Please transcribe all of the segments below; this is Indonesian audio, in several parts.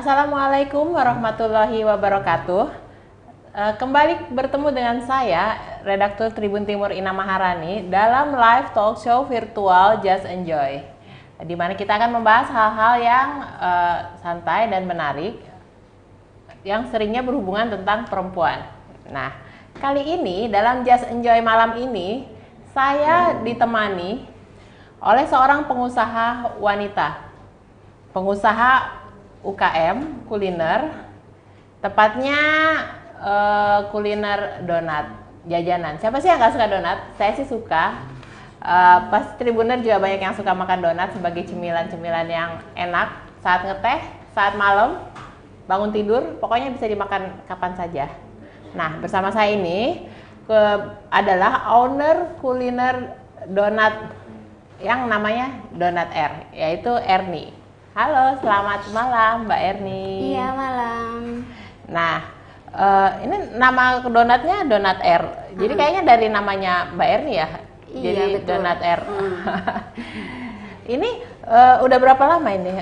Assalamualaikum warahmatullahi wabarakatuh. Kembali bertemu dengan saya, redaktur Tribun Timur Ina Maharani dalam live talk show virtual Just Enjoy, di mana kita akan membahas hal-hal yang santai dan menarik yang seringnya berhubungan tentang perempuan. Nah, kali ini dalam Just Enjoy malam ini saya ditemani oleh seorang pengusaha wanita, pengusaha UKM kuliner, tepatnya kuliner donat jajanan. Siapa sih yang nggak suka donat? Saya sih suka. Pasti Tribuner juga banyak yang suka makan donat sebagai cemilan-cemilan yang enak saat ngeteh, saat malam, bangun tidur, pokoknya bisa dimakan kapan saja. Nah, bersama saya ini adalah owner kuliner donat yang namanya Donat R, yaitu Erni. Halo, selamat malam Mbak Erni. Iya, malam. Nah, ini nama donatnya Donat R. Jadi kayaknya dari namanya Mbak Erni ya. Iya, jadi betul. Donat R. Ini udah berapa lama ini?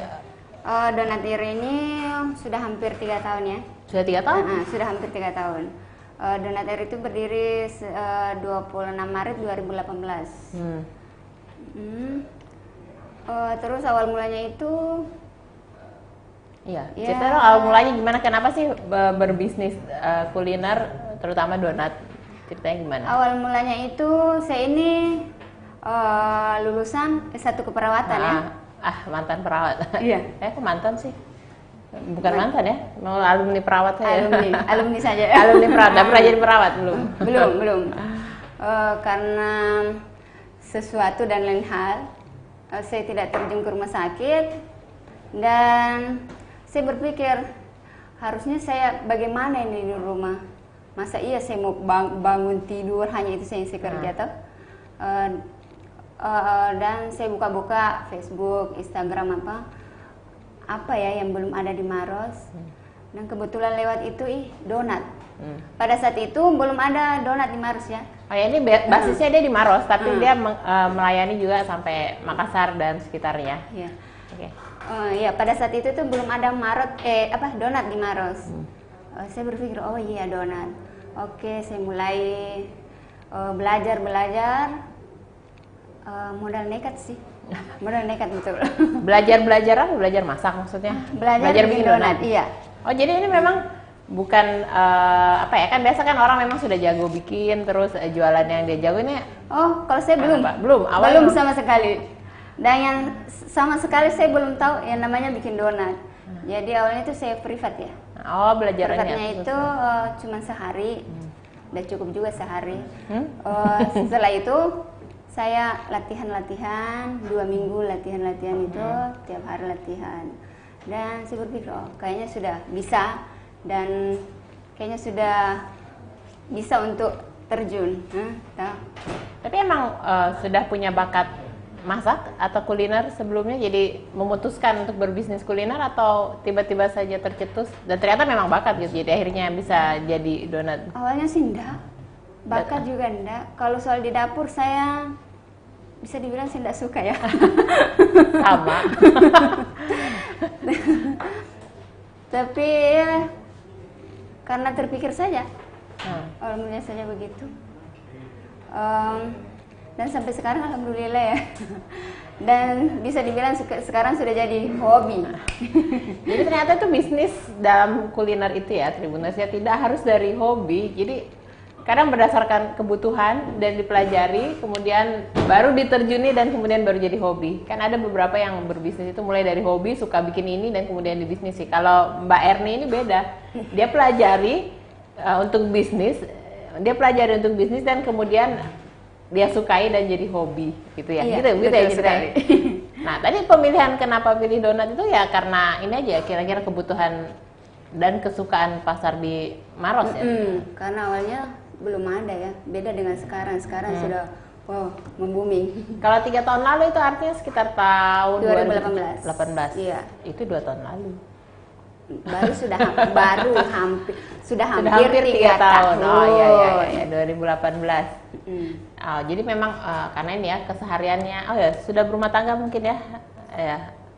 Donat R ini sudah hampir 3 tahun ya. Sudah 3 tahun? Sudah hampir 3 tahun. Donat R itu berdiri 26 Maret 2018. Terus awal mulanya itu Iya, ya, cerita dong awal mulanya gimana, kenapa sih berbisnis kuliner, terutama donat, ceritanya gimana? awal mulanya itu saya ini lulusan S1 keperawatan ya. Mantan perawat. Iya. Kok mantan sih? Bukan mantan ya, mau alumni perawat saya. Alumni saja. Alumni perawat, udah pernah jadi perawat belum? Belum. Karena sesuatu dan lain hal, saya tidak terjun ke rumah sakit dan saya berpikir harusnya saya bagaimana ini di rumah, masa iya saya mau bangun tidur hanya itu saya kerja toh. Dan saya buka-buka Facebook, Instagram apa ya yang belum ada di Maros, dan kebetulan lewat itu donat. Pada saat itu belum ada donat di Maros ya. Oh ya, ini basisnya dia di Maros, tapi dia melayani juga sampai Makassar dan sekitarnya. Iya. Oke. Ya, pada saat itu tuh belum ada donat di Maros. Saya berpikir oh iya donat. Oke, saya mulai belajar. Modal nekat sih. Modal nekat betul. Belajar apa? Belajar masak maksudnya? Belajar bikin donat. Iya. Oh, jadi ini memang bukan kan biasa kan orang memang sudah jago bikin terus jualan yang dia jago ini. Oh, kalau saya belum. Awalnya Belum sama sekali. Dan yang sama sekali saya belum tahu yang namanya bikin donat. Jadi awalnya itu saya privat ya. Oh, belajarnya. Privatnya itu cuma sehari. Udah cukup juga sehari. Setelah itu saya latihan 2 minggu latihan itu, tiap hari latihan. Dan saya berpikir kayaknya sudah bisa dan kayaknya sudah bisa untuk terjun. Tapi emang sudah punya bakat masak atau kuliner sebelumnya, jadi memutuskan untuk berbisnis kuliner atau tiba-tiba saja tercetus dan ternyata memang bakat gitu, jadi akhirnya bisa jadi donat? Awalnya sih enggak, bakat juga enggak. Kalau soal di dapur saya bisa dibilang saya enggak suka ya. Sama. Tapi ya, karena terpikir saja, alhamdulillah saja begitu. Dan sampai sekarang alhamdulillah ya. Dan bisa dibilang sekarang sudah jadi hobi. Jadi ternyata itu bisnis dalam kuliner itu ya, Tribuners ya, tidak harus dari hobi. Jadi kadang berdasarkan kebutuhan dan dipelajari, kemudian baru diterjuni dan kemudian baru jadi hobi. Kan ada beberapa yang berbisnis itu mulai dari hobi, suka bikin ini dan kemudian dibisnisi. Kalau Mbak Erni ini beda. Dia pelajari untuk bisnis, dan kemudian dia sukai dan jadi hobi gitu ya. Iya, gitu ya sekali. Nah, tadi pemilihan kenapa pilih donat itu ya karena ini aja kira-kira kebutuhan dan kesukaan pasar di Maros ya. Karena awalnya belum ada ya, beda dengan sekarang. Sekarang sudah membuming. Kalau 3 tahun lalu itu artinya sekitar tahun 2018. Iya. Itu 2 tahun lalu. Baru hampir 3 tahun. Oh iya 2018. Jadi memang karena ini ya kesehariannya, sudah berumah tangga mungkin ya,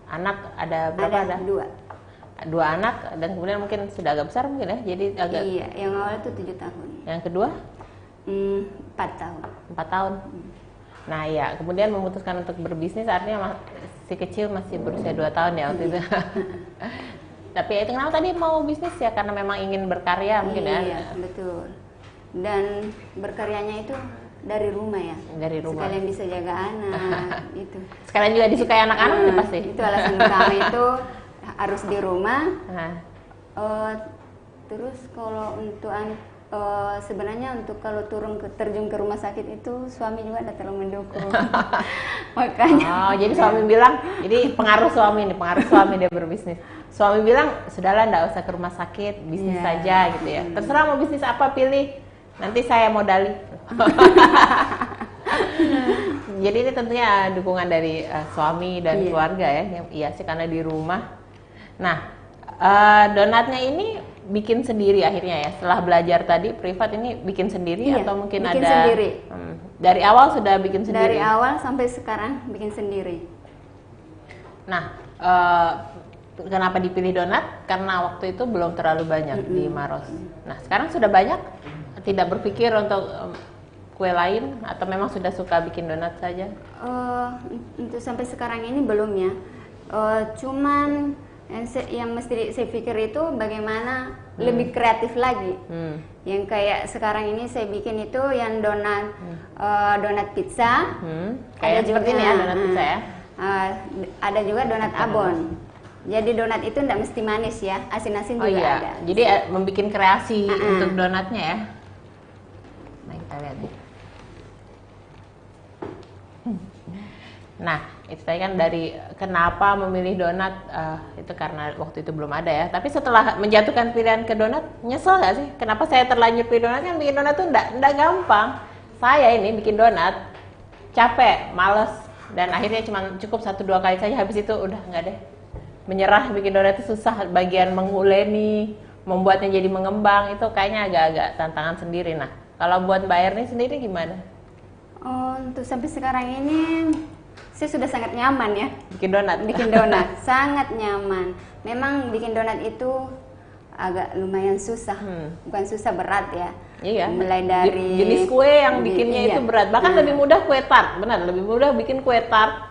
anak ada berapa? Ada 2. 2 anak dan kemudian mungkin sudah agak besar mungkin ya. Jadi agak. Iya, yang awal itu 7 tahun. Yang kedua? 4 tahun. 4 tahun. Nah ya, kemudian memutuskan untuk berbisnis artinya si kecil masih berusia 2 tahun ya waktu itu. Tapi ya itu kenapa tadi mau bisnis ya? Karena memang ingin berkarya mungkin ya? Iya, betul. Dan berkaryanya itu dari rumah ya? Dari rumah. Sekalian bisa jaga anak, itu. Sekalian juga disukai anak-anak nih pasti? Itu alasan utama itu harus di rumah. Terus kalau untuk sebenarnya untuk kalau terjun ke rumah sakit itu suami juga tidak terlalu mendukung. Makanya. Jadi suami bilang, jadi pengaruh suami dia berbisnis. Suami bilang sudahlah nggak usah ke rumah sakit, bisnis saja gitu ya. Terserah mau bisnis apa pilih, nanti saya modali. Jadi ini tentunya dukungan dari suami dan keluarga ya. Iya sih karena di rumah. Nah donatnya ini bikin sendiri akhirnya ya, setelah belajar tadi privat ini bikin sendiri atau mungkin bikin ada sendiri. Dari awal sudah bikin sendiri? Dari awal sampai sekarang bikin sendiri. Nah kenapa dipilih donat? Karena waktu itu belum terlalu banyak di Maros. Nah sekarang sudah banyak, tidak berpikir untuk kue lain atau memang sudah suka bikin donat saja? Untuk sampai sekarang ini belum ya, cuman yang mesti saya pikir itu bagaimana lebih kreatif lagi. Yang kayak sekarang ini saya bikin itu yang donat donat pizza. Kayak seperti ini ya donat pizza ya. Ada juga donat abon. Jadi donat itu tidak mesti manis ya, asin-asin juga ada. Jadi membuat kreasi untuk donatnya ya. Nah kita lihat nih. Nah, itu tadi kan dari kenapa memilih donat, itu karena waktu itu belum ada ya. Tapi setelah menjatuhkan pilihan ke donat, nyesel nggak sih? Kenapa saya terlanjur pilih donat? Kan bikin donat tuh nggak gampang. Saya ini bikin donat, capek, males, dan akhirnya cuma cukup 1-2 kali saja. Habis itu udah nggak deh. Menyerah, bikin donat itu susah. Bagian menguleni, membuatnya jadi mengembang, itu kayaknya agak-agak tantangan sendiri. Nah, kalau buat Mbak Erni sendiri gimana? Untuk sampai sekarang ini saya sudah sangat nyaman ya bikin donat sangat nyaman. Memang bikin donat itu agak lumayan susah, bukan susah, berat ya. Iya, mulai dari jenis kue yang bikinnya itu berat, bahkan lebih mudah kue tart, benar, lebih mudah bikin kue tart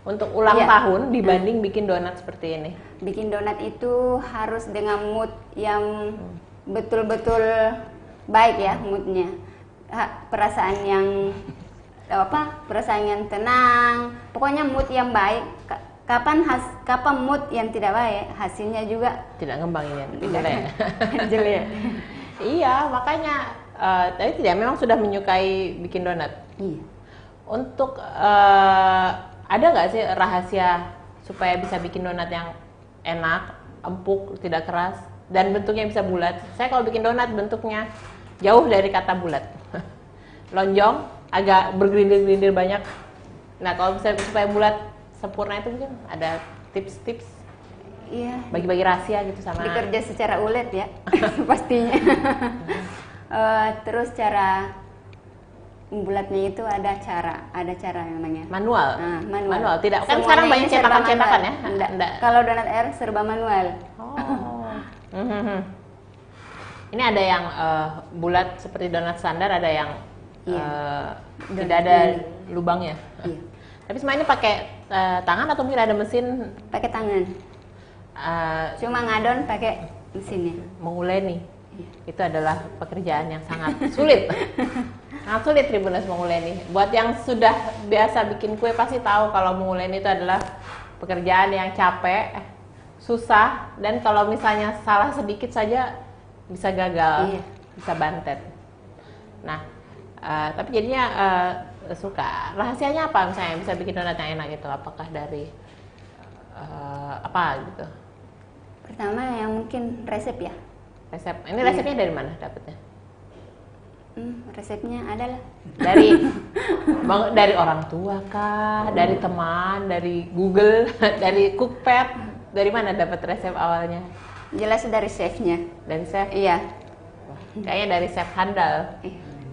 untuk ulang tahun dibanding bikin donat seperti ini. Bikin donat itu harus dengan mood yang betul-betul baik ya, moodnya, perasaan yang tenang, pokoknya mood yang baik. Kapan mood yang tidak baik, hasilnya juga tidak ngembang ini, jelek. Iya, makanya tadi memang sudah menyukai bikin donat. Iya. Untuk ada nggak sih rahasia supaya bisa bikin donat yang enak, empuk, tidak keras, dan bentuknya bisa bulat? Saya kalau bikin donat bentuknya jauh dari kata bulat, lonjong, agak bergelindir-gelindir banyak. Nah kalau bisa supaya bulat sempurna itu mungkin ada tips-tips? Iya. Bagi-bagi rahasia gitu sama. Bekerja secara ulet ya, pastinya. Terus cara membulatnya itu ada cara namanya. Manual. Manual. Tidak kan sekarang banyak cetakan-cetakan ya? Enggak. Kalau donat air serba manual. Ini ada yang bulat seperti donat standar, ada yang tidak ada lubangnya. Iya. Tapi semua ini pakai tangan atau mungkin ada mesin? Pakai tangan. Cuma ngadon pakai mesinnya. Menguleni. Itu adalah pekerjaan yang sangat sulit. Sangat sulit Tribuners menguleni. Buat yang sudah biasa bikin kue pasti tahu kalau menguleni itu adalah pekerjaan yang capek, susah, dan kalau misalnya salah sedikit saja bisa gagal, bisa bantet. Nah, tapi jadinya suka. Rahasianya apa misalnya bisa bikin donat yang enak gitu? Apakah dari apa gitu? Pertama yang mungkin resep ya. Resep. Ini resepnya dari mana dapetnya? Resepnya adalah dari orang tua kah? Dari teman? Dari Google? Dari Cookpad? Dari mana dapat resep awalnya? Jelas dari chefnya. Dari chef? Iya. Kayaknya dari chef handal.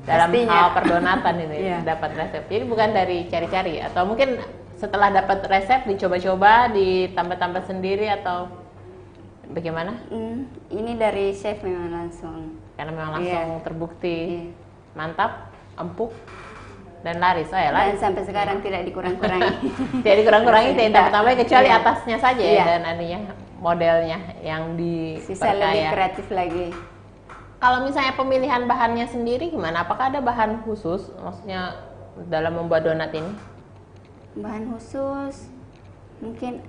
Dalam hal perdonatan ini dapat resep. Jadi bukan dari cari-cari atau mungkin setelah dapat resep dicoba-coba, ditambah-tambah sendiri atau Bagaimana? Ini dari chef memang langsung. Karena memang langsung Iya. terbukti Iya. mantap, empuk, dan laris. Dan Laris. sampai sekarang tidak dikurang-kurangi. Tidak dikurang-kurangi, tidak ditambah-tambah kecuali Iya. atasnya saja ya, Iya. dan anunya modelnya yang Sisa lebih diperkaya. kreatif lagi. Kalau misalnya pemilihan bahannya sendiri gimana? Apakah ada bahan khusus, maksudnya dalam membuat donat ini? Bahan khusus mungkin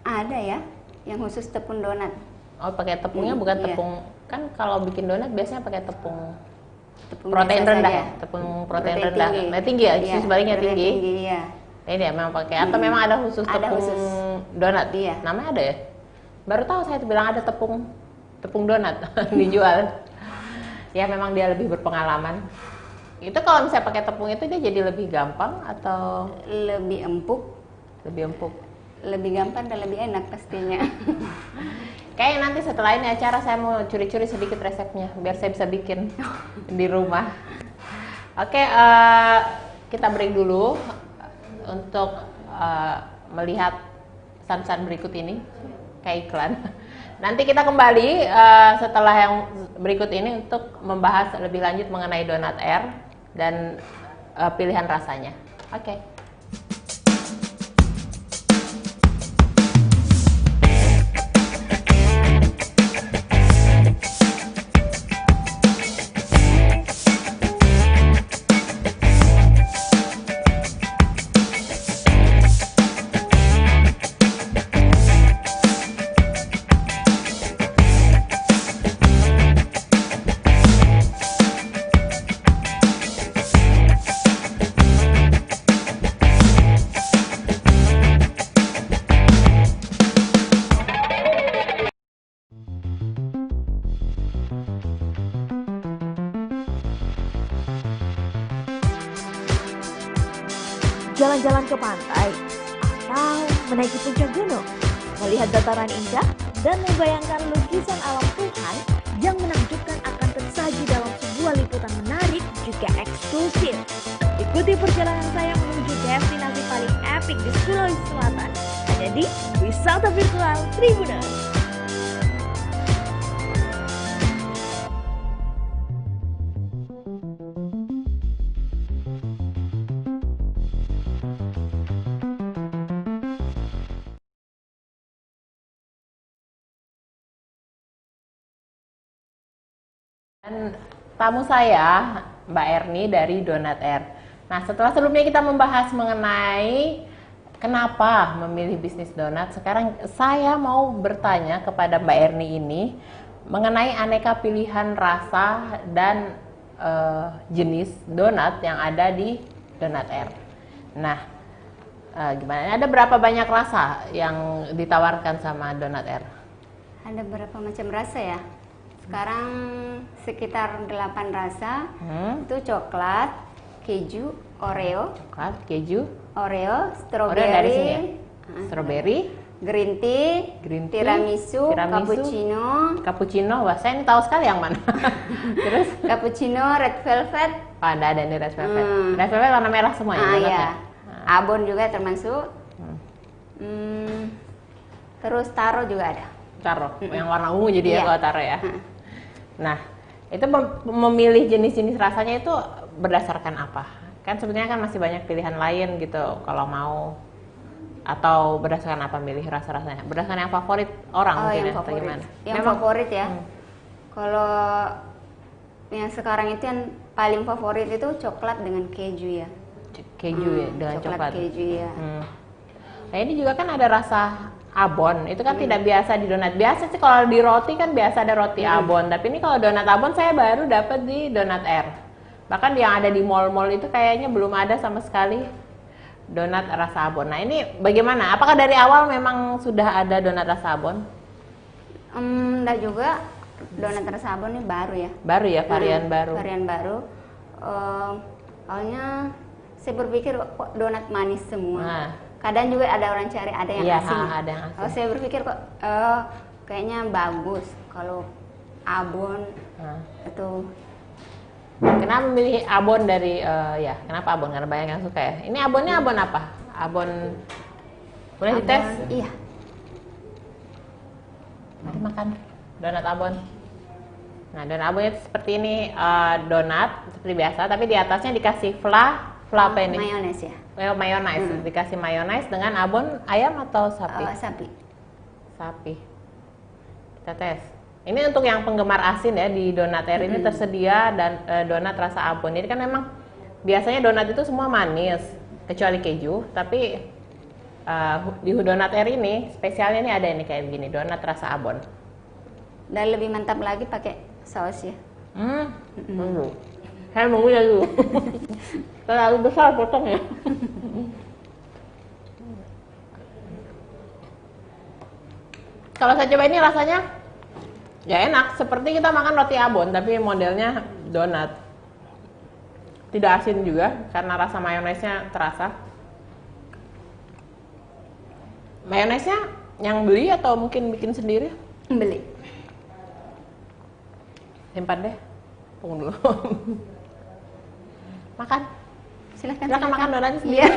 ada ya, yang khusus tepung donat. Oh, pakai tepungnya bukan Iya. tepung, kan kalau bikin donat biasanya pakai tepung Tepung protein biasa rendah saja. ya, tepung protein rendah. tinggi. Nah, tinggi ya, Iya, sebaliknya protein tinggi. Iya. Ini ya memang pakai, atau memang ada khusus Ada tepung khusus. donat? Iya. Namanya ada ya? Baru tahu saya tuh bilang ada tepung donat dijual. Ya memang dia lebih berpengalaman. Itu kalau misalnya pakai tepung itu dia jadi lebih gampang atau Lebih empuk, lebih empuk? lebih gampang dan lebih enak pastinya. Kayaknya nanti setelah ini acara saya mau curi-curi sedikit resepnya biar saya bisa bikin di rumah. Oke, kita break dulu untuk melihat pesan-pesan berikut ini kayak iklan. Nanti kita kembali setelah yang berikut ini untuk membahas lebih lanjut mengenai donat air dan pilihan rasanya. Oke. Jalan-jalan ke pantai, atau menaiki puncak gunung, melihat dataran indah, dan membayangkan lukisan alam Tuhan yang menakjubkan akan tersaji dalam sebuah liputan menarik juga eksklusif. Ikuti perjalanan saya menuju destinasi paling epik di Sulawesi Selatan, hanya di Wisata Virtual Tribuners. Dan tamu saya, Mbak Erni dari Donat Air. Nah, setelah sebelumnya kita membahas mengenai kenapa memilih bisnis donat, sekarang saya mau bertanya kepada Mbak Erni ini mengenai aneka pilihan rasa dan jenis donat yang ada di Donat Air. Nah, gimana? Ada berapa banyak rasa yang ditawarkan sama Donat Air? Ada berapa macam rasa ya? Sekarang sekitar 8 rasa. Itu coklat, keju, Oreo, Coklat, keju, Oreo, Oreo dari sini ya? strawberry, Strawberry, green tea, green tea, tiramisu, cappuccino, cappuccino. Wah, saya ini tahu sekali yang mana. Terus, cappuccino, red velvet, oh, ada ini red velvet. Red velvet warna merah semua ya? donatnya? ya. Abon juga termasuk. Terus taro juga ada. Taro, yang warna ungu jadi ya Iya. kalau taro ya. Nah, itu memilih jenis-jenis rasanya itu berdasarkan apa? Kan sebenarnya kan masih banyak pilihan lain gitu kalau mau, atau berdasarkan apa milih rasa-rasanya? Berdasarkan yang favorit orang mungkin yang ya, atau favorit. gimana? Yang Memang- favorit ya. Kalau yang sekarang itu yang paling favorit itu coklat dengan keju ya. keju ya, dengan coklat. keju ya. Nah, ini juga kan ada rasa abon, itu kan tidak biasa di donat. Biasa sih kalau di roti kan biasa ada roti abon, tapi ini kalau donat abon saya baru dapat di Donat Air. Bahkan yang ada di mall-mall itu kayaknya belum ada sama sekali donat rasa abon. Nah, ini bagaimana? Apakah dari awal memang sudah ada donat rasa abon? Dan juga donat rasa abon ini baru ya. Baru ya, varian baru. Varian baru. Awalnya saya berpikir kok donat manis semua. Nah. Kadang juga ada orang cari ada yang Iya, asin. ada yang asin. Saya berpikir kok kayaknya bagus kalau abon Nah. itu. Kenapa memilih abon dari ya? Kenapa abon? Karena banyak yang suka ya. Ini abonnya abon apa? Abon boleh dites? Iya. makan donat abon. Nah, donat abon itu seperti ini, donat seperti biasa, tapi di atasnya dikasih apa ini? Mayones ya. Mayones. Dikasih mayones dengan abon ayam atau sapi? Sapi. Sapi. Kita tes. Ini untuk yang penggemar asin ya, di Donat Air ini tersedia dan donat rasa abon. Jadi kan memang biasanya donat itu semua manis kecuali keju, tapi di Donat Air ini spesialnya ini ada ini kayak begini, donat rasa abon. Dan lebih mantap lagi pakai saus ya. Saya nunggu ya dulu. Terlalu besar potongnya. Kalau saya coba ini rasanya ya enak, seperti kita makan roti abon tapi modelnya donat. Tidak asin juga karena rasa mayonesnya terasa. Mayonesnya yang beli atau mungkin bikin sendiri? Beli. Simpan deh. Tunggu dulu. Makan. Silakan makan donatnya sendiri. Iya.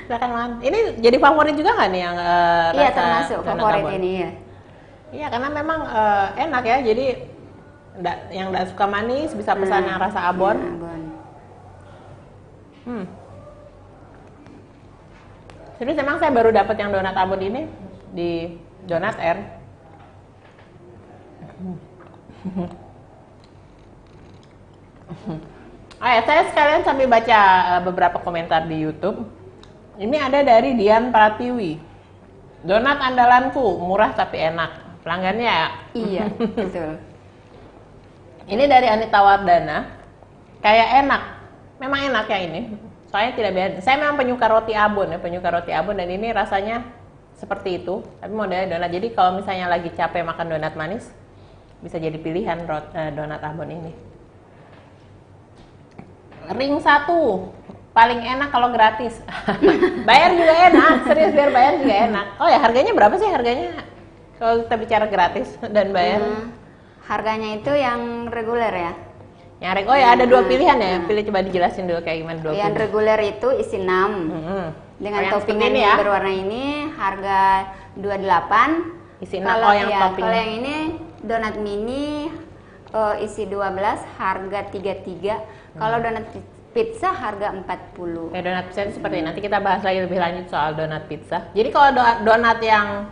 Silakan makan. Ini jadi favorit juga nggak nih yang Iya, rasa termasuk donat favorit abon? ini ya. Iya, karena memang enak ya. Jadi yang nggak suka manis bisa pesan yang rasa abon. Abon. Jadi memang saya baru dapat yang donat abon ini di Donat Air. Saya sekalian sambil baca beberapa komentar di YouTube. Ini ada dari Dian Pratiwi. Donat andalanku, murah tapi enak. Pelanggannya ya? Iya, betul. Ini dari Anita Wardana. Kayak enak. Memang enak ya ini. Soalnya tidak biasa. Saya memang penyuka roti abon ya, dan ini rasanya seperti itu. Tapi modelnya donat. Jadi kalau misalnya lagi capek makan donat manis, bisa jadi pilihan donat abon ini. Ring 1 paling enak kalau gratis. Bayar juga enak, serius, biar bayar juga enak. Oh ya, harganya berapa sih harganya kalau kita bicara gratis dan bayar? Harganya itu yang reguler ya. Oh ya, ada dua pilihan ya. Pilih, coba dijelasin dulu kayak gimana dua Yang pilihan. reguler itu isi 6. Dengan yang toppingan seperti ini yang ya? berwarna ini harga 28. Isi 6. Kalau Oh, yang topping. Kalau yang ini donat mini isi 12 harga 33. Kalau donat pizza harga 40. Ya, donat pizza itu seperti ini. Nanti kita bahas lagi lebih lanjut soal donat pizza. Jadi kalau donat yang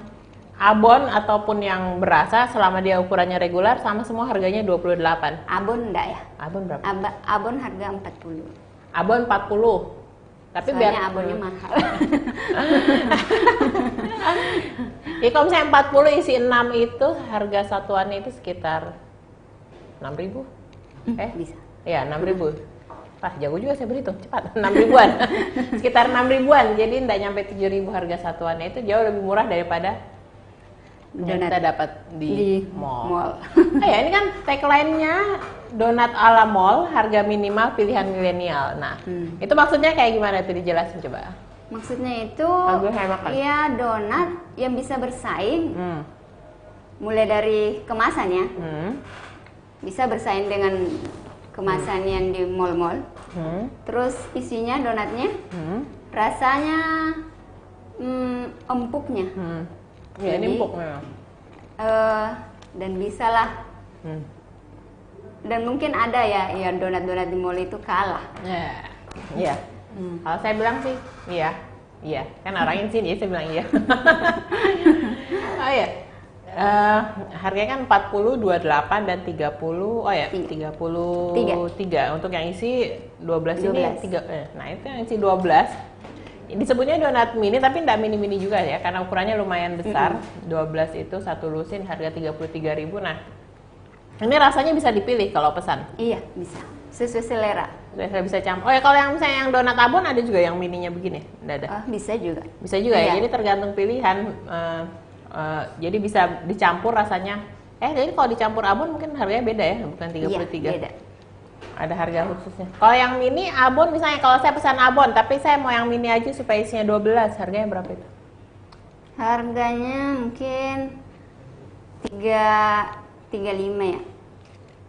abon ataupun yang berasa, selama dia ukurannya regular, sama semua harganya 28. Abon enggak ya? Abon berapa? Abon harga 40. Abon 40. Tapi Soalnya abonnya mahal. Ya kalau misalnya 40 isi 6 itu harga satuannya itu sekitar 6.000. Bisa. Ya, 6.000. Pas jago juga saya berhitung, cepat. 6 ribuan. Sekitar 6 ribuan. Jadi enggak nyampe 7.000 harga satuannya, itu jauh lebih murah daripada yang kita dapat di mall. Ya, ini kan tagline-nya donat ala mall, harga minimal pilihan milenial. Nah, itu maksudnya kayak gimana tuh, dijelasin coba. Maksudnya itu ya donat yang bisa bersaing. Mulai dari kemasannya. Bisa bersaing dengan kemasan yang di mall-mall. Terus isinya donatnya, rasanya empuknya. Ya, ini empuk memang. Dan bisalah. Dan mungkin ada ya donat-donat di mall itu kalah. Iya. Kalau saya bilang sih, iya. Kan orangnya sini, saya bilang iya. Oh iya. Harganya kan 40, 28 dan 30. Oh ya, 33. Untuk yang isi 12 ini 3. Nah, itu yang isi 12. Disebutnya donat mini tapi enggak mini-mini juga ya, karena ukurannya lumayan besar. 12 itu satu lusin harga 33.000. Nah, ini rasanya bisa dipilih kalau pesan. Iya, bisa. Sesuai selera. Bisa campur. Oh ya, kalau yang misalnya yang donat abon ada juga yang mininya begini. Enggak ada. Bisa juga. Bisa juga ya. Jadi tergantung pilihan. Jadi bisa dicampur rasanya. Jadi kalau dicampur abon mungkin harganya beda ya, bukan 33. Iya, beda. Ada harga khususnya. Kalau yang mini abon, misalnya kalau saya pesan abon, tapi saya mau yang mini aja supaya isinya 12, harganya berapa itu? Harganya mungkin 35 ya.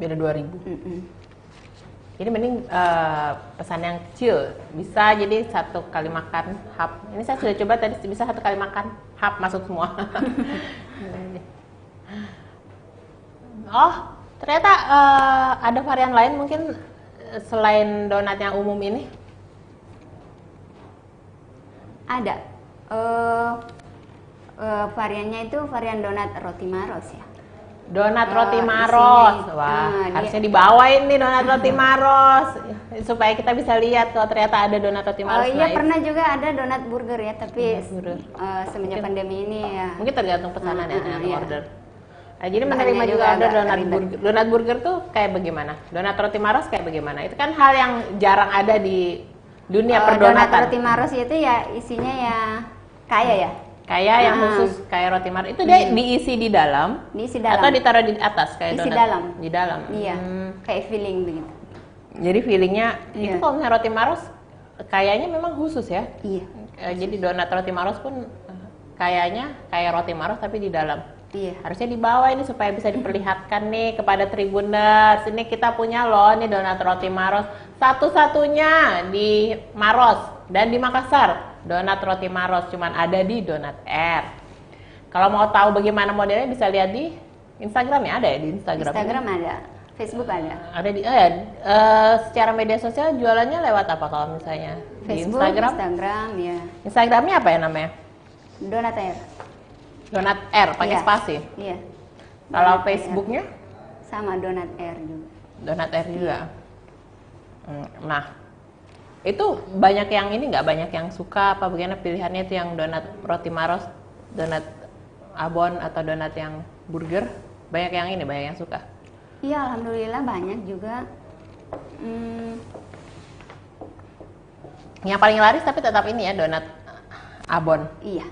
Beda 2.000. Jadi mending pesan yang kecil. Bisa jadi satu kali makan half. Ini saya sudah coba tadi, bisa satu kali makan half masuk semua. Oh, ternyata ada varian lain mungkin selain donat yang umum ini? Ada. Variannya itu varian donat roti Maros ya. Donat roti Isinya Maros. itu, Wah, dia- harusnya dibawain nih donat roti Maros supaya kita bisa lihat kalau ternyata ada donat roti Oh Maros. iya, Nah, pernah juga ada donat burger ya, tapi Donat burger. semenjak pandemi ini ya. mungkin tergantung pesanan ya, tergantung iya. order. Nah, jadi Bahannya menerima juga juga order agak donat ribet. burger. Donat burger tuh kayak bagaimana? Donat roti Maros kayak bagaimana? Itu kan hal yang jarang ada di dunia Donat perdonatan. roti Maros itu ya isinya ya kaya ya, Kayak yang khusus kayak roti Maros. Itu dia diisi di dalam diisi dalam. atau ditaruh di atas kayak Isi donat? dalam. Di dalam. Iya, kayak filling begitu. Jadi feelingnya itu Iya. kalau misalnya roti Maros kayaknya memang khusus ya. Iya, Jadi donat roti Maros pun kayaknya kayak roti Maros tapi di dalam. iya. Harusnya dibawa ini supaya bisa diperlihatkan nih kepada Tribuners. Ini kita punya loh nih donat roti Maros. Satu-satunya di Maros dan di Makassar. Donat roti Maros cuman ada di Donat R. Kalau mau tahu bagaimana modelnya bisa lihat di Instagram ya, ada ya di Instagram. Instagram ada, Facebook ada. Ada di secara media sosial jualannya lewat apa kalau misalnya di Facebook, Instagram? Instagram ya. Instagramnya apa ya namanya? Donat air. Donat R pakai Iya. spasi. Iya. Kalau Donat Facebooknya sama donat air juga. Donat R juga. Nah, itu banyak yang ini nggak, banyak yang suka apa bagaimana pilihannya itu yang donat roti Maros, donat abon atau donat yang burger? Banyak yang ini, banyak yang suka. Iya, alhamdulillah banyak juga. Yang paling laris tapi tetap ini ya donat abon. Iya.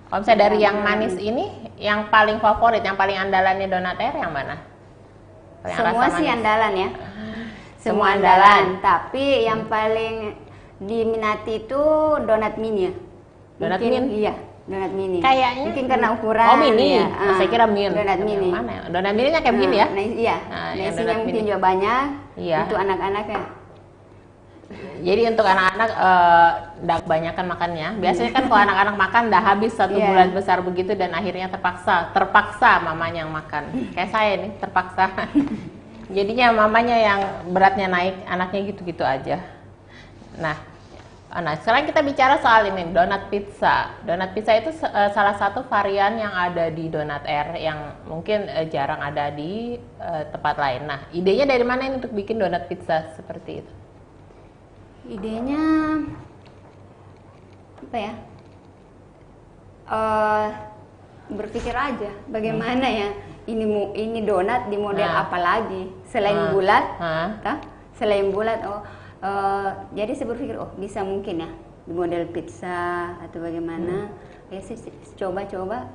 Kalau misalnya dari yang manis ini, yang paling favorit, yang paling andalannya donat R yang mana? Yang Semua rasa sih manis. andalan ya. Semua Semua andalan. andalan. Tapi yang paling diminati itu donat mini ya. Donat Mungkin, min? Iya, donat mini. Kayaknya mungkin karena ukuran. Oh mini, ya. saya kira min. Donat Yang mini. mana ya? Donat mininya kayak begini ya? Nah, iya. Nah, Nah, yang isinya donat mungkin mini. juga banyak. Iya. Untuk anak-anak ya. Jadi untuk anak-anak nggak kebanyakan makannya. Biasanya kan kalau anak-anak makan udah habis satu Iya. bulan besar begitu dan akhirnya terpaksa mamanya yang makan. Kayak saya nih terpaksa. Jadinya mamanya yang beratnya naik, anaknya gitu-gitu aja. Nah, sekarang kita bicara soal ini donat pizza. Donat pizza itu salah satu varian yang ada di Donat R yang mungkin jarang ada di tempat lain. Nah, idenya dari mana ini untuk bikin donat pizza seperti itu? Idenya apa ya? Berpikir aja bagaimana ya ini donat di model Nah. apa lagi selain Nah. bulat, Nah. kah? Selain bulat, jadi saya berpikir bisa mungkin ya di model pizza atau bagaimana? Ya saya coba-coba.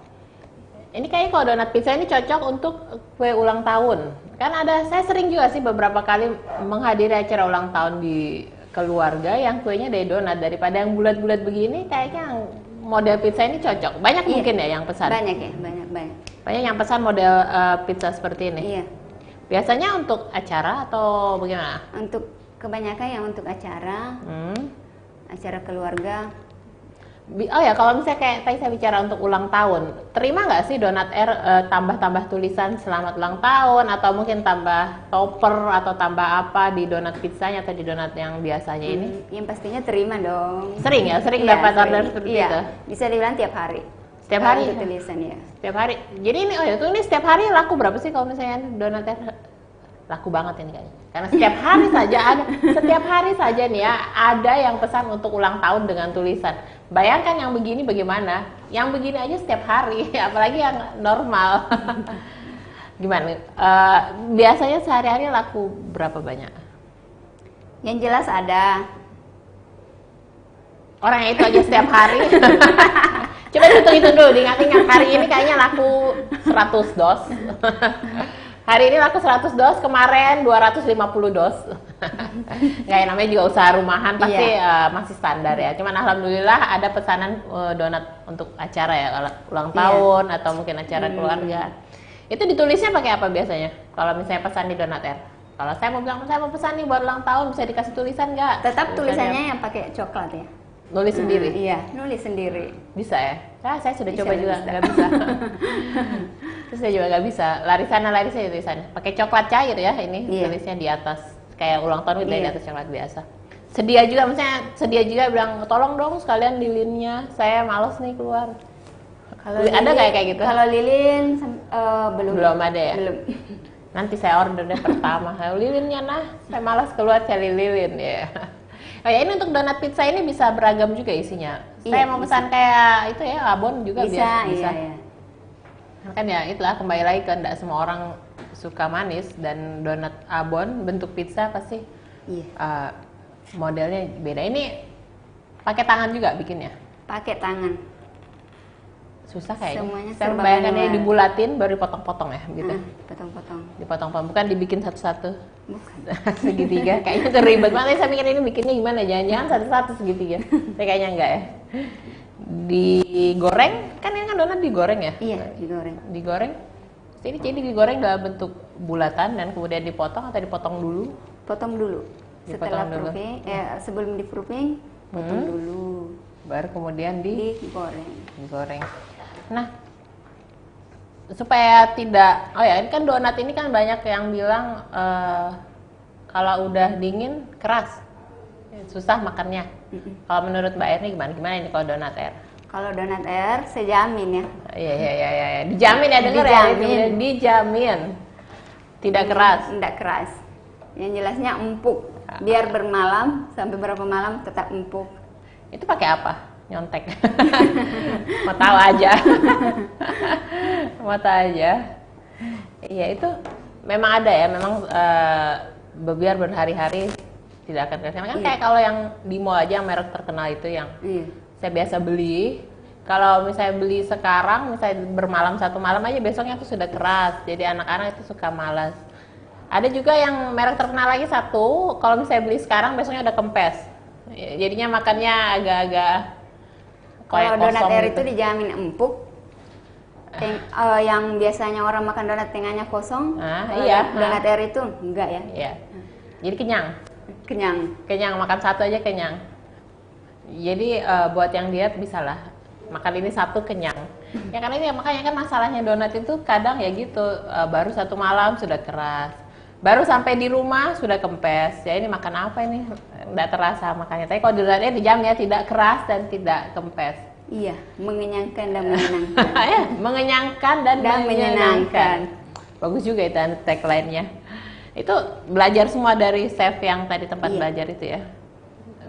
Ini kayaknya kalau donat pizza ini cocok untuk kue ulang tahun. Kan saya sering juga sih beberapa kali menghadiri acara ulang tahun di keluarga yang kuenya dari donat, daripada yang bulat-bulat begini. Kayaknya yang model pizza ini cocok. Banyak Iya. mungkin ya yang pesan. Banyak ya, banyak. Banyak yang pesan model pizza seperti ini. Iya. Biasanya untuk acara atau bagaimana? Untuk kebanyakan yang untuk acara keluarga. Oh ya, kalau misalnya kayak tadi saya bicara untuk ulang tahun, terima nggak sih Donat R tambah-tambah tulisan selamat ulang tahun atau mungkin tambah topper atau tambah apa di donat pizzanya atau di donat yang biasanya ini? Yang pastinya terima dong. Sering ya, sering Iya, dapat sering. order seperti Iya, itu. bisa dibilang tiap hari. Setiap Kalau hari? untuk tulisan ya. Setiap hari. Jadi ini ini setiap hari laku berapa sih kalau misalnya Donat R? Laku banget ini kayaknya. Karena setiap hari saja ada, setiap hari saja nih ya ada yang pesan untuk ulang tahun dengan tulisan. Bayangkan yang begini bagaimana? Yang begini aja setiap hari, apalagi yang normal. Gimana? Biasanya sehari-hari laku berapa banyak? Yang jelas ada. Orang yang itu aja setiap hari. Coba hitung-hitung dulu, diingat-ingat hari ini kayaknya laku 100 dos. Hari ini laku 100 dos, kemarin 250 dos. Nggak ya, namanya juga usaha rumahan, pasti masih standar ya. Cuman alhamdulillah ada pesanan donat untuk acara ya, ulang tahun atau mungkin acara keluarga. Itu ditulisnya pakai apa biasanya? Kalau misalnya pesan di Donat R? Kalau saya mau bilang, saya mau pesan nih buat ulang tahun, bisa dikasih tulisan nggak? Tetap tulisannya yang pakai coklat ya. Nulis sendiri? Iya, nulis sendiri. Bisa ya? Saya sudah Bisa, coba juga, bisa. nggak bisa. Terus saya juga nggak bisa. Lari sini tulisannya. Pakai coklat cair ya ini, Iya. tulisnya di atas. Kayak ulang tahun gitu ya, Iya. di atas coklat biasa. Sedia juga bilang, tolong dong sekalian lilinnya. Saya males nih keluar. Kalau Ada nggak ya kayak gitu? Kalau lilin belum. Belum ada ya? Belum. Nanti saya order deh pertama. Lilinnya nah, saya malas keluar cari lilin ya. Oh ya, ini untuk donat pizza ini bisa beragam juga isinya. Saya Iya, mau bisa. pesan kayak itu ya, abon juga Bisa, bisa. iya. Kan ya itulah, kembali lagi ke enggak semua orang suka manis, dan donat abon bentuk pizza pasti Iya. modelnya beda. Ini pakai tangan juga bikinnya. Pakai tangan. Susah kayaknya. Semuanya Saya serba membayangkan ini manual. dibulatin baru dipotong-potong ya gitu. Potong-potong. Dipotong-potong, bukan dibikin satu-satu. Bukan. Segitiga kayaknya tuh ribet banget. Saya mikir ini bikinnya gimana, jangan-jangan satu-satu segitiga. Saya kayaknya enggak ya. Digoreng, kan ini kan donat digoreng ya? Iya, digoreng. Digoreng. Jadi digoreng dalam bentuk bulatan dan kemudian dipotong atau dipotong dulu? Potong dulu. Setelah Dipotong dulu. proofing, sebelum di proofing, potong dulu. Baru kemudian Digoreng. digoreng. Nah, supaya tidak, oh ya ini kan donat ini kan banyak yang bilang kalau udah dingin keras, susah makannya. Kalau menurut Mbak Erni gimana ini kalau donat air? Kalau donat air, saya jamin ya. Iya. Dijamin ya, denger ya, Dijamin. dijamin. Tidak keras. Tidak keras. Yang jelasnya empuk. Biar bermalam, sampai berapa malam tetap empuk. Itu pakai apa? Nyontek. Mau tahu aja. Mau tahu aja. Iya, itu memang ada ya, memang biar berhari-hari tidak akan keras. Kan Iya. kayak kalau yang di mall aja, yang merek terkenal itu yang Iya. saya biasa beli. Kalau misalnya beli sekarang, misalnya bermalam satu malam aja, besoknya tuh sudah keras. Jadi anak-anak itu suka malas. Ada juga yang merek terkenal lagi satu, kalau misalnya beli sekarang, besoknya udah kempes. Jadinya makannya agak-agak Kalau donat air gitu. itu dijamin empuk. Yang biasanya orang makan donat tengahnya kosong. Kalau Iya. Donat air itu enggak ya. Iya. Jadi kenyang. Kenyang. Makan satu aja kenyang. Jadi buat yang diet bisalah makan ini satu kenyang. Ya karena ini makanya kan masalahnya donat itu kadang ya gitu, baru satu malam sudah keras. Baru sampai di rumah sudah kempes. Ya ini makan apa ini? Nggak terasa makannya. Tapi kalau donatnya dijamin ya tidak keras dan tidak kempes. Iya, mengenyangkan dan menyenangkan. Ya, mengenyangkan dan menyenangkan. Bagus juga itu tagline-nya. Itu belajar semua dari chef yang tadi tempat Iya. belajar itu ya.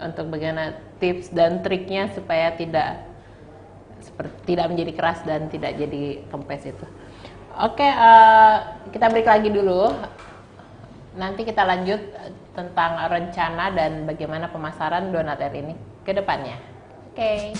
Untuk bagaimana tips dan triknya supaya tidak menjadi keras dan tidak jadi kempes itu. Oke, kita break lagi dulu. Nanti kita lanjut tentang rencana dan bagaimana pemasaran donat air ini ke depannya. Oke.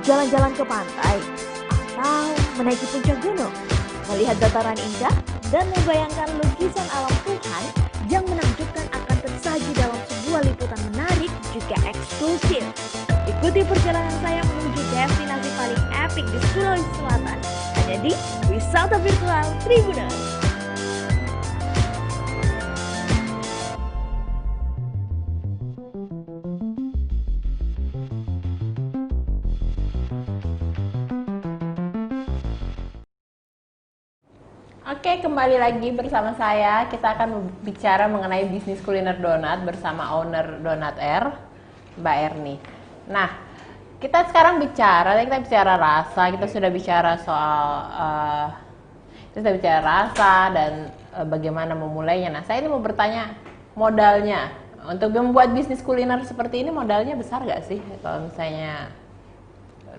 Jalan-jalan ke pantai, atau menaiki puncak gunung, melihat dataran indah, dan membayangkan lukisan alam Tuhan yang menakjubkan akan tersaji dalam sebuah liputan menarik juga eksklusif. Ikuti perjalanan saya menuju destinasi paling epik di Sulawesi Selatan, hanya di Wisata Virtual Tribuners. Oke, kembali lagi bersama saya. Kita akan bicara mengenai bisnis kuliner donat bersama owner Donat Air, Mbak Erni. Nah, kita sekarang bicara rasa. Kita sudah bicara soal rasa dan bagaimana memulainya. Nah, saya ini mau bertanya modalnya untuk membuat bisnis kuliner seperti ini, modalnya besar nggak sih? Kalau misalnya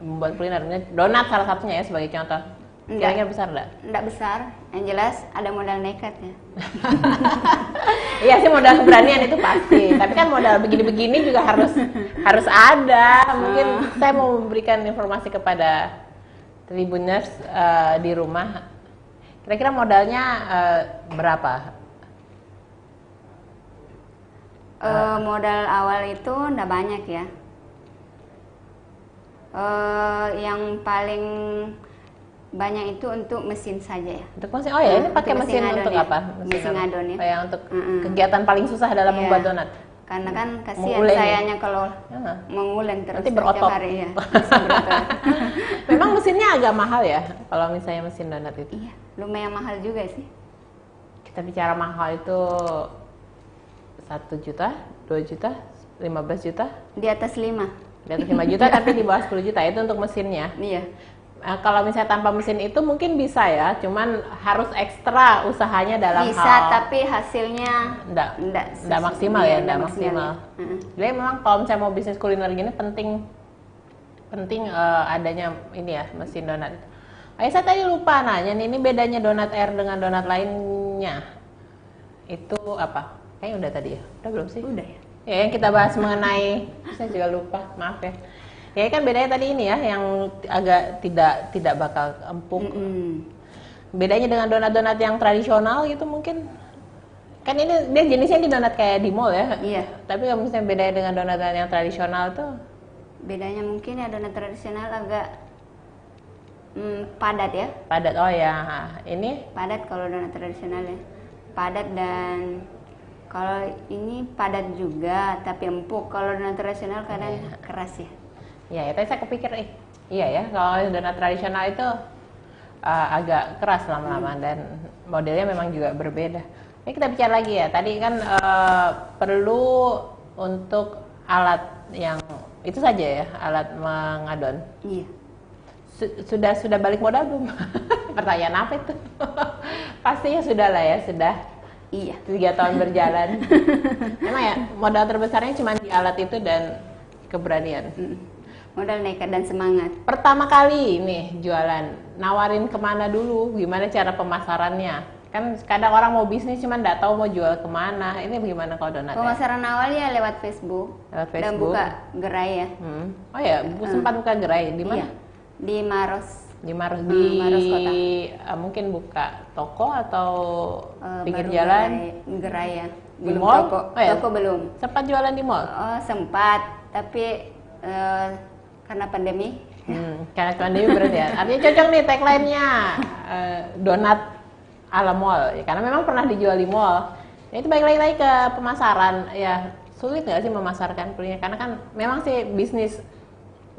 membuat kuliner. Donat salah satunya ya sebagai contoh. Kira-kira besar nggak? Nggak besar, yang jelas ada modal nekat ya. Iya sih, modal keberanian itu pasti. Tapi kan modal begini-begini juga harus ada. Mungkin saya mau memberikan informasi kepada Tribuners di rumah. Kira-kira modalnya berapa? Modal awal itu nggak banyak ya. Yang paling banyak itu untuk mesin saja ya. Untuk mesin, oh ya, ini pakai Untuk mesin ngadon untuk ya. apa? Mesin ngadon ya. Kayak untuk kegiatan paling susah dalam Iya. membuat donat. Karena kan kasihan Mengulen ya? sayanya kalau Ya. mengulen terus Nanti setiap berotot. hari ya. Bisa berotot. Memang mesinnya agak mahal ya, kalau misalnya mesin donat itu. Iya, lumayan mahal juga sih. Kita bicara mahal itu 1 juta, 2 juta, 15 juta, Di atas 5. di atas 5 juta tapi di bawah 10 juta, itu untuk mesinnya. Iya. Kalau misalnya tanpa mesin itu mungkin bisa ya, cuman harus ekstra usahanya dalam Bisa, hal tapi hasilnya enggak maksimal ya, enggak maksimal. Ya. Jadi memang kalau misalnya mau bisnis kuliner gini penting adanya ini ya, mesin donat. Saya tadi lupa nanya nih, ini bedanya donat air dengan donat lainnya itu apa? Kayaknya udah tadi ya, udah belum sih? Udah ya. Ya, yang kita bahas mengenai, saya juga lupa, maaf ya. Ya kan bedanya tadi ini ya, yang agak tidak bakal empuk. Bedanya dengan donat-donat yang tradisional gitu mungkin, kan ini dia jenisnya di donat kayak di mall ya. Iya. Tapi kalau misalnya bedanya dengan donat yang tradisional tuh, Bedanya mungkin ya donat tradisional agak padat ya. padat. Oh ya, ini Padat kalau donat tradisional ya. Padat, dan kalau ini padat juga tapi empuk. Kalau donat tradisional kadang keras ya. ya tadi saya kepikir iya ya, kalau donat tradisional itu agak keras lama-lama dan modelnya memang juga berbeda. Ini kita bicara lagi ya, tadi kan perlu untuk alat yang itu saja ya, alat mengadon. Iya. Sudah balik modal belum? Pertanyaan apa itu? Pastinya sudah lah ya, sudah. Iya. 3 tahun berjalan. Emang ya modal terbesarnya cuma di alat itu dan keberanian. Modal nekat dan semangat. Pertama kali nih jualan, nawarin kemana dulu? Gimana cara pemasarannya? Kan kadang orang mau bisnis cuman nggak tahu mau jual kemana. Ini bagaimana kalau donat? Pemasaran awalnya lewat Facebook. Lewat Dan Facebook. buka gerai ya. Oh ya, sempat buka gerai di mana? Iya. Di Maros. Di Maros, Maros Kota. mungkin buka toko atau pinggir Baru jalan? gerai ya. Di Belum mall? toko. Oh ya? Toko belum. Sempat jualan di mall? Oh, sempat, tapi karena pandemi. Karena pandemi berat ya. Artinya cocok nih tagline-nya, donat ala mall. Ya, karena memang pernah dijual di mall. Ya, itu balik lagi ke pemasaran. Ya sulit nggak sih memasarkan kuliner? Karena kan memang sih bisnis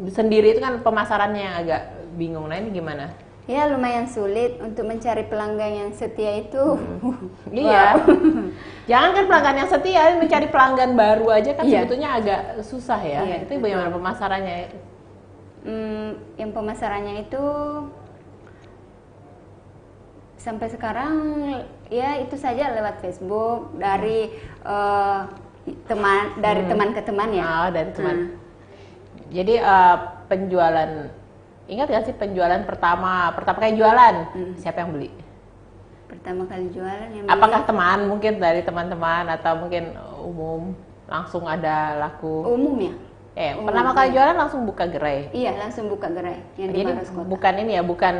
sendiri itu kan pemasarannya yang agak bingung. Nah ini gimana? Ya lumayan sulit untuk mencari pelanggan yang setia itu. Iya. Jangan kan pelanggan yang setia, mencari pelanggan baru aja kan Iya. sebetulnya agak susah ya. Iya, Itu bagaimana pemasarannya? Yang pemasarannya itu sampai sekarang ya itu saja lewat Facebook dari teman ke teman ya. Oh, dari teman. Jadi penjualan, ingat gak sih penjualan pertama kali jualan, siapa yang beli? Pertama kali jualan yang Apakah teman, mungkin dari teman-teman atau mungkin umum langsung ada laku? umum ya. Pertama kali jualan langsung buka gerai. Iya, langsung buka gerai yang di Jadi Maros Kota. bukan ini ya, bukan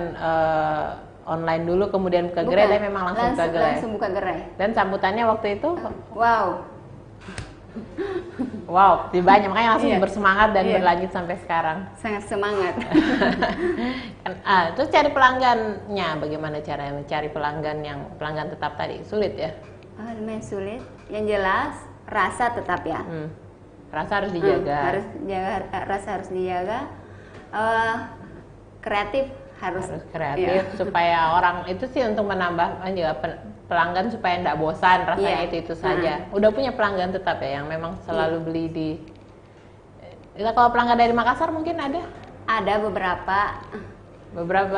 online dulu kemudian buka gerai, Bukan. tapi memang langsung buka gerai. Langsung buka gerai. Dan sambutannya waktu itu, Wow, banyak, makanya langsung Iya. bersemangat dan Iya. berlanjut sampai sekarang. sangat semangat. Terus cari pelanggannya, bagaimana caranya mencari pelanggan tetap tadi? Sulit ya? Lumayan sulit. Yang jelas rasa tetap ya. Rasa harus dijaga. Rasa harus dijaga. Kreatif harus Kreatif iya. supaya orang itu sih untuk menambah juga pelanggan supaya tidak bosan rasanya Iya. itu saja. Udah punya pelanggan tetap ya yang memang selalu beli di. Kalau pelanggan dari Makassar mungkin ada? Ada beberapa.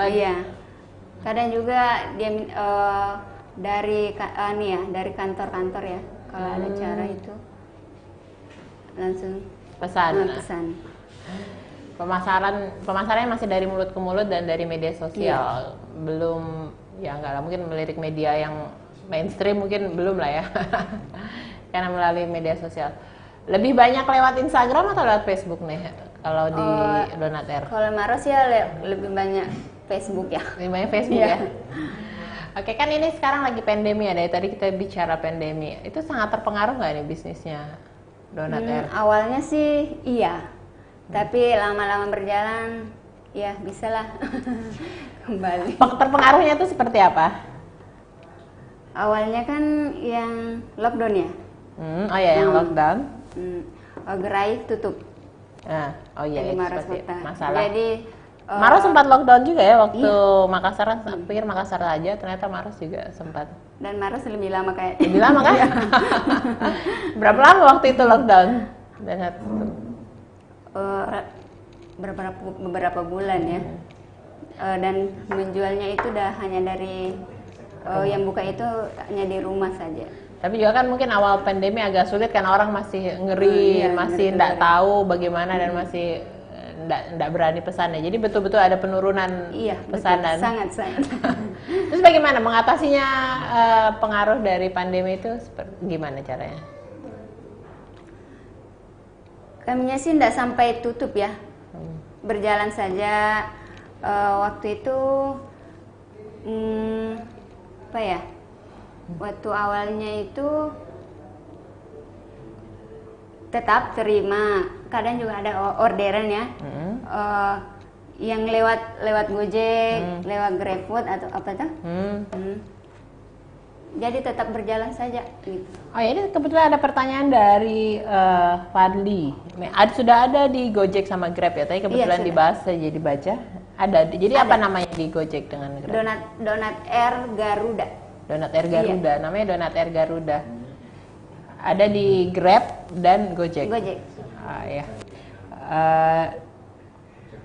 Iya. Kadang juga dia dari kantor-kantor ya. Kalau ada cara itu langsung Pesan. pesan. Pemasarannya masih dari mulut ke mulut dan dari media sosial. Belum, ya nggak lah, mungkin melirik media yang mainstream mungkin belum lah ya. Karena melalui media sosial. Lebih banyak lewat Instagram atau lewat Facebook nih kalau di Donat Air? Kalau Maros ya lebih banyak Facebook ya. Lebih banyak Facebook ya. Oke, kan ini sekarang lagi pandemi ya. Dari tadi kita bicara pandemi. Itu sangat terpengaruh nggak nih bisnisnya Donat Air? Awalnya sih iya. Tapi lama-lama berjalan ya bisalah kembali. Terpengaruhnya itu seperti apa? Awalnya kan yang lockdown ya. Oh ya, yang lockdown. Gerai tutup. Oh iya, Di Maros seperti Kota. masalah. Jadi Maros sempat lockdown juga ya waktu Makassar. Pikir Makassar aja, ternyata Maros juga sempat. dan Maros lebih lama kayak. Lebih lama kan? Berapa lama waktu itu lockdown? Donat tutup. Beberapa bulan ya. Dan menjualnya itu udah hanya dari yang buka itu hanya di rumah saja. Tapi juga kan mungkin awal pandemi agak sulit kan, orang masih ngeri, masih nggak tahu bagaimana dan masih nggak berani pesannya. Jadi betul-betul ada penurunan pesanan. Sangat. Terus bagaimana mengatasinya pengaruh dari pandemi itu? Gimana caranya? Kaminya sih nggak sampai tutup ya, berjalan saja. Waktu itu apa ya? Waktu awalnya itu tetap terima, kadang juga ada orderan ya, yang lewat Gojek, lewat GrabFood atau apa tuh. Jadi tetap berjalan saja gitu. Oh ya, ini kebetulan ada pertanyaan dari Fadli. Sudah ada di Gojek sama Grab ya? Tadi kebetulan dibahas saya jadi baca. Ada. Jadi apa namanya di Gojek dengan Grab? Donat Air Garuda. Donat Air Garuda. Namanya Donat Air Garuda. Ada di Grab dan Gojek. Ya.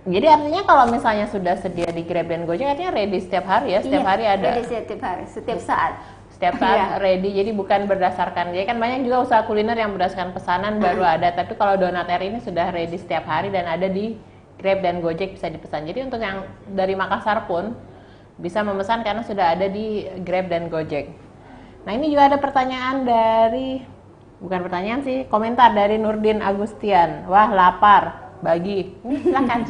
Jadi artinya kalau misalnya sudah sedia di Grab dan Gojek, artinya ready setiap hari ya? Setiap hari ada? Ready setiap hari, setiap saat. Setiap saat ready, jadi bukan berdasarkan, jadi kan banyak juga usaha kuliner yang berdasarkan pesanan baru ada, tapi kalau Donat Air ini sudah ready setiap hari dan ada di Grab dan Gojek bisa dipesan. Jadi untuk yang dari Makassar pun bisa memesan karena sudah ada di Grab dan Gojek. Nah ini juga ada pertanyaan dari, bukan pertanyaan sih, komentar dari Nurdin Agustian. Wah lapar, bagi. Silakan.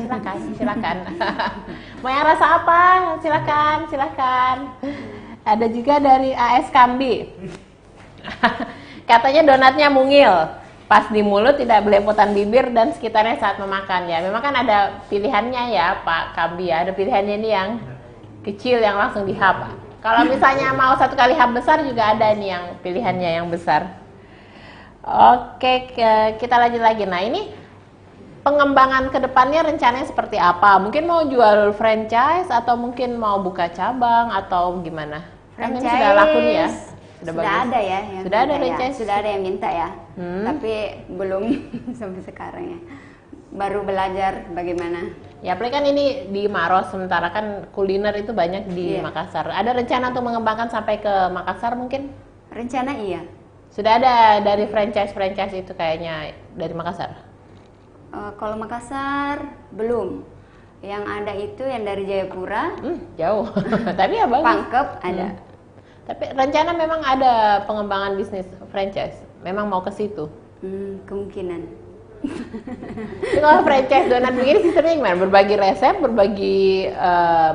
Mau yang rasa apa? Silakan. Ada juga dari AS Kambi. Katanya donatnya mungil. Pas di mulut tidak belepotan bibir dan sekitarnya saat memakan ya. Memang kan ada pilihannya ya Pak Kambi ya. Ada pilihannya ini yang kecil yang langsung dihap. Kalau misalnya mau satu kali hap besar juga ada nih yang pilihannya yang besar. Oke, kita lanjut lagi. Nah ini pengembangan ke depannya rencananya seperti apa? Mungkin mau jual franchise atau mungkin mau buka cabang atau gimana? Kan ini sudah laku nih ya. Sudah ada ya yang sudah ada franchise. Sudah ada yang minta ya. Tapi belum sampai sekarang ya. Baru belajar bagaimana. Ya, apalagi kan ini di Maros, sementara kan kuliner itu banyak di Makassar. Ada rencana untuk mengembangkan sampai ke Makassar mungkin? Rencana iya. Sudah ada dari franchise itu kayaknya dari Makassar? Kalau Makassar belum. Yang ada itu yang dari Jayapura. Jauh. Tapi ya bagus. Pangkep ada. Tapi rencana memang ada pengembangan bisnis franchise. Memang mau ke situ. Kemungkinan. Jadi kalau franchise donat begini sistemnya gimana? Berbagi resep,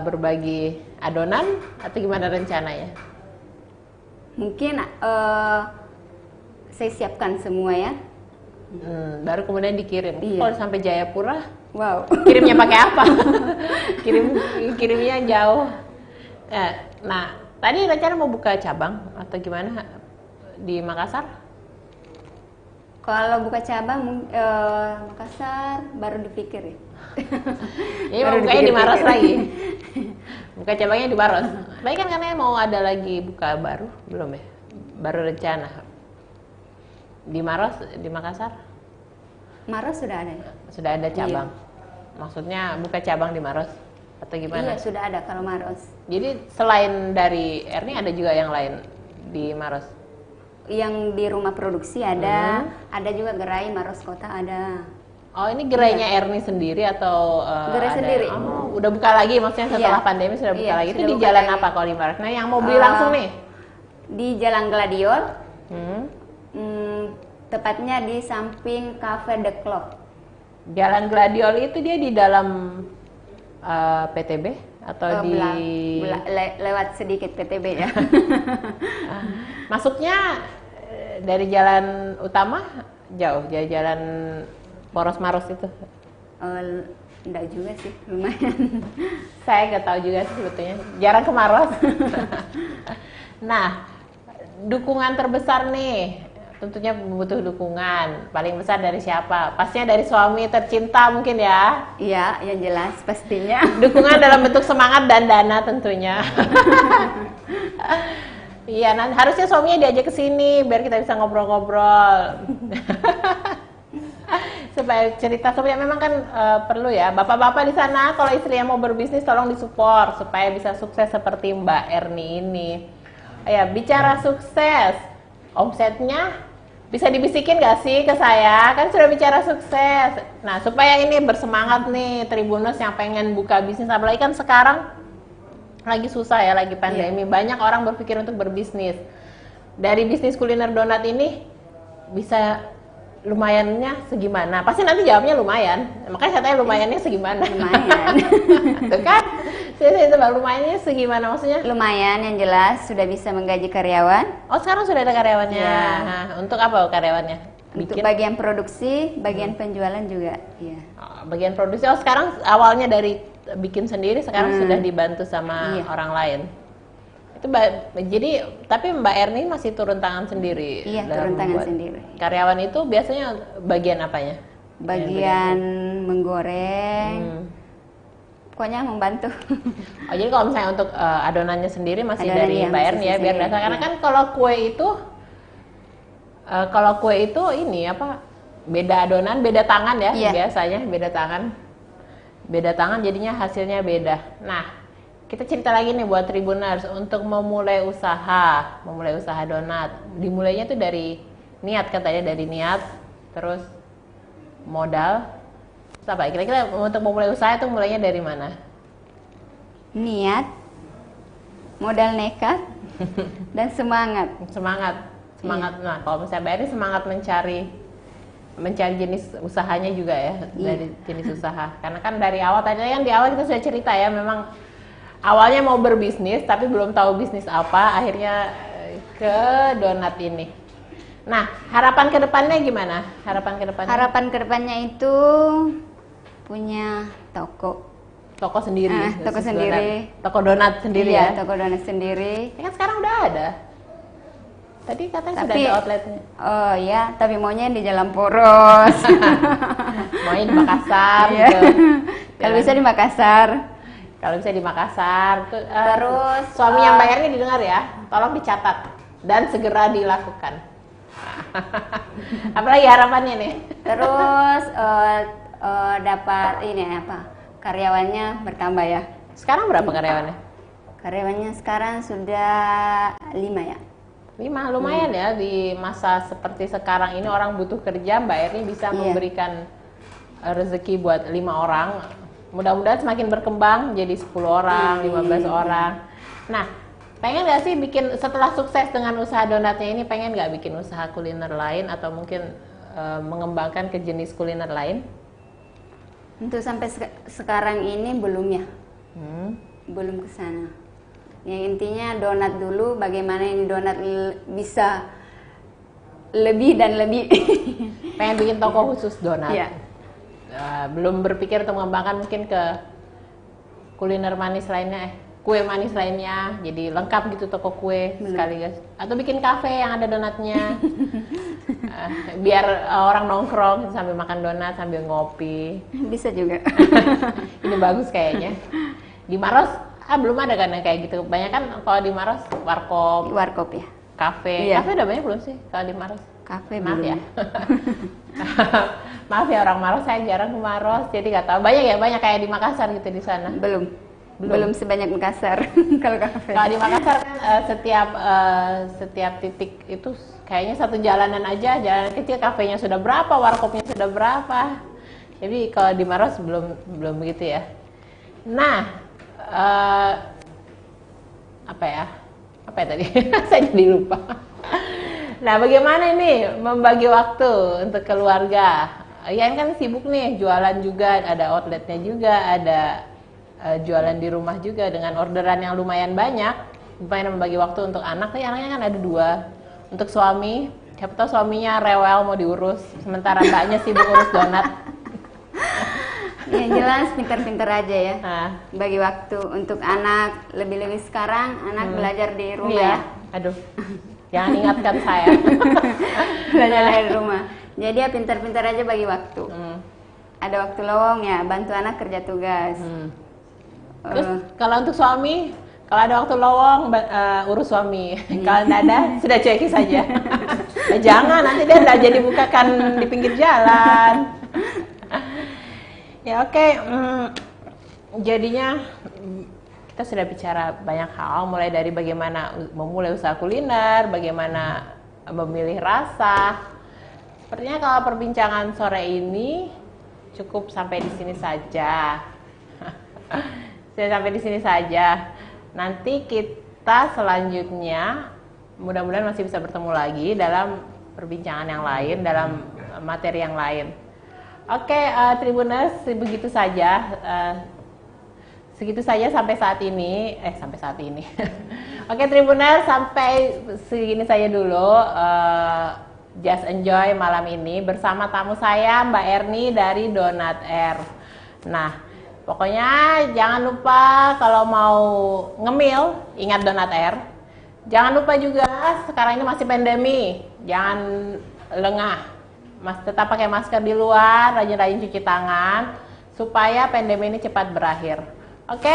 berbagi adonan, atau gimana rencananya? Mungkin saya siapkan semua ya. Baru kemudian dikirim. Kalau sampai Jayapura, wow. Kirimnya pakai apa? Kirimnya jauh. Nah, tadi rencana mau buka cabang atau gimana di Makassar? Kalau buka cabang Makassar baru dipikir ya. Ini mau bukanya di Maros lagi. Buka cabangnya di Maros. Tapi kan karena mau ada lagi buka baru, belum ya? Baru rencana. Di Maros, di Makassar? Maros sudah ada ya? Sudah ada cabang. Maksudnya buka cabang di Maros atau gimana? Iya, sudah ada kalau Maros. Jadi selain dari Erni ada juga yang lain di Maros? Yang di rumah produksi ada juga gerai Maros Kota ada. Oh, ini gerainya Erni sendiri atau Gerai ada? sendiri. Oh, udah buka lagi maksudnya setelah Iya. pandemi sudah buka Iya, lagi. Itu sudah di buka jalan lagi. apa kalau di Maros? Nah, yang mau beli Eh, langsung nih. Di Jalan Gladiol, Hmm. tepatnya di samping Cafe The Club. Jalan Gladiol itu dia di dalam PTB atau di Lewat sedikit PTB ya. masuknya dari jalan utama jauh, jalan Poros Maros itu. Enggak juga sih, lumayan. Saya nggak tahu juga sih sebetulnya, jarang ke Maros. Nah, dukungan terbesar nih, tentunya butuh dukungan. Paling besar dari siapa? Pastinya dari suami tercinta mungkin ya. Iya, yang jelas pastinya. Dukungan dalam bentuk semangat dan dana tentunya. Iya, nanti harusnya suaminya diajak ke sini biar kita bisa ngobrol-ngobrol. Supaya cerita supaya memang kan perlu ya bapak-bapak di sana kalau istrinya mau berbisnis tolong disupport supaya bisa sukses seperti Mbak Erni ini. Ya, bicara sukses, omsetnya bisa dibisikin gak sih ke saya? Kan sudah bicara sukses. Nah, supaya ini bersemangat nih Tribuners yang pengen buka bisnis, apalagi kan sekarang lagi susah ya, lagi pandemi. Banyak orang berpikir untuk berbisnis. Dari bisnis kuliner donat ini bisa lumayannya segimana? Pasti nanti jawabnya lumayan. Makanya saya tanya lumayannya segimana? Lumayan. Tuh kan? Saya itu lumayannya segimana maksudnya? Lumayan, yang jelas sudah bisa menggaji karyawan. Oh, sekarang sudah ada karyawannya. Ya. Nah, untuk apa karyawannya? Untuk bagian produksi, bagian penjualan juga. Iya. Bagian produksi. Oh, sekarang awalnya dari bikin sendiri, sekarang sudah dibantu sama Iya. orang lain. Itu jadi tapi Mbak Erni masih turun tangan sendiri. Iya, dalam turun tangan membuat sendiri. Karyawan itu biasanya bagian apanya? Bagian menggoreng, pokoknya membantu. Oh, jadi kalau misalnya untuk adonannya sendiri masih Adonannya dari Mbak masih Erni ya, biar sendiri, dasar. Karena iya. kan kalau kue itu ini apa? Beda adonan, beda tangan ya, Iya. biasanya beda tangan. Beda tangan jadinya hasilnya beda. Nah, kita cerita lagi nih buat Tribuners untuk memulai usaha donat. Dimulainya tuh dari niat katanya, dari niat, terus modal. Terus apa? Kira-kira untuk memulai usaha itu mulainya dari mana? Niat, modal nekat, dan semangat. Semangat. Nah, kalau misalnya Mbak Eri semangat mencari jenis usahanya juga ya, dari jenis usaha. Karena kan dari awal tadi kan di awal kita sudah cerita ya, memang awalnya mau berbisnis tapi belum tahu bisnis apa, akhirnya ke donat ini. Nah, harapan kedepannya gimana? Harapan kedepannya itu punya toko. Toko sendiri. Toko khusus sendiri. Donat. Toko donat sendiri Iya, ya. toko donat sendiri. Ya kan sekarang udah ada. Tadi katanya sudah Tapi ada outletnya. oh ya, tapi maunya di Jalan Poros. Maunya di Makassar Iya. gitu. Kalau bisa di Makassar. Kalau bisa di Makassar. Terus, suaminya Mbak Erni didengar ya, tolong dicatat dan segera dilakukan. Apalagi harapannya nih? Terus dapat ini apa? Karyawannya bertambah ya. Sekarang berapa karyawannya? Karyawannya sekarang sudah 5 ya. 5, lumayan ya di masa seperti sekarang ini orang butuh kerja, Mbak Erni bisa Iya. memberikan rezeki buat 5 orang. Mudah-mudahan semakin berkembang jadi 10 orang, 15 orang. Nah, pengen nggak sih bikin setelah sukses dengan usaha donatnya ini, pengen nggak bikin usaha kuliner lain atau mungkin mengembangkan ke jenis kuliner lain? Untuk sampai sekarang ini belum ya. Belum ke sana. Yang intinya donat dulu, bagaimana ini donat bisa lebih dan lebih. Pengen bikin toko khusus donat. Iya. Belum berpikir untuk mengembangkan mungkin ke kuliner manis lainnya, kue manis lainnya, jadi lengkap gitu toko kue sekaligus. Atau bikin kafe yang ada donatnya, biar orang nongkrong sambil makan donat sambil ngopi. Bisa juga. Ini bagus kayaknya. Di Maros belum ada kan yang kayak gitu. Banyak kan kalau di Maros warkop, Warkop ya. kafe. Iya. Kafe udah banyak belum sih kalau di Maros? Kafe Maaf belum. ya. Maaf ya orang Maros, saya jarang ke Maros, jadi nggak tahu. Banyak kayak di Makassar gitu di sana. Belum sebanyak Makassar kalau kafe. Kalau di Makassar kan setiap titik itu kayaknya satu jalanan aja, jalanan kecil, kafenya sudah berapa, warkopnya sudah berapa. Jadi kalau di Maros belum begitu ya. Nah, apa ya tadi? Saya jadi lupa. Nah, bagaimana ini membagi waktu untuk keluarga? Ian kan sibuk nih, jualan juga, ada outletnya juga, ada jualan di rumah juga dengan orderan yang lumayan banyak. Lumayan membagi waktu untuk anak, tapi anaknya kan ada 2. Untuk suami, siapa tahu suaminya rewel mau diurus, sementara mbaknya sibuk urus donat. Yang jelas pinter-pinter aja ya. Nah, Bagi waktu untuk anak, lebih-lebih sekarang anak belajar di rumah iya. ya. Aduh, jangan ingatkan saya. Belajar dari rumah. Jadi ya pinter-pinter aja bagi waktu. Ada waktu lowong ya, bantu anak kerja tugas. Terus kalau untuk suami, kalau ada waktu lowong urus suami. Kalau tidak ada, sudah cueki saja. Jangan, nanti dia tidak jadi bukakan di pinggir jalan. Ya oke. Jadinya kita sudah bicara banyak hal, mulai dari bagaimana memulai usaha kuliner, bagaimana memilih rasa. Sepertinya kalau perbincangan sore ini cukup sampai di sini saja. Sudah sampai di sini saja. Nanti kita selanjutnya mudah-mudahan masih bisa bertemu lagi dalam perbincangan yang lain, dalam materi yang lain. Oke, Tribuners, begitu saja. Segitu saja sampai saat ini. Oke, Tribuners, sampai segini saja dulu. Just Enjoy malam ini bersama tamu saya, Mbak Erni dari Donat Air. Nah, pokoknya jangan lupa kalau mau ngemil, ingat Donat Air. Jangan lupa juga, sekarang ini masih pandemi, jangan lengah. Tetap pakai masker di luar, rajin-rajin cuci tangan, supaya pandemi ini cepat berakhir. Oke,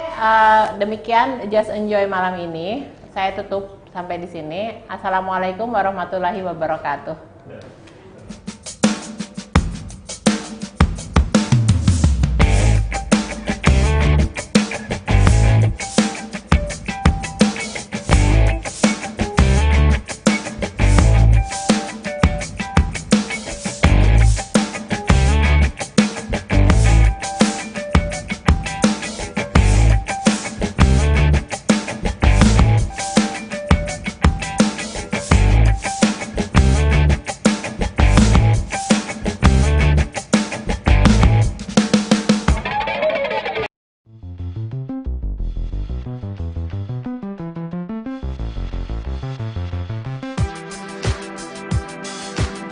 demikian Just Enjoy malam ini. Saya tutup sampai di sini. Assalamualaikum warahmatullahi wabarakatuh.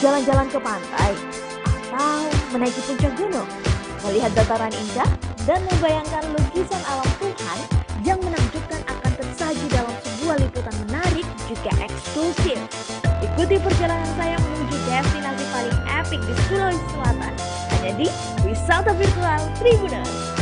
Jalan-jalan ke pantai atau menaiki puncak gunung, melihat dataran indah dan membayangkan lukisan alam Tuhan yang menakjubkan akan tersaji dalam sebuah liputan menarik juga eksklusif. Ikuti perjalanan saya menuju destinasi paling epik di Sulawesi Selatan hanya di Wisata Virtual Tribuners.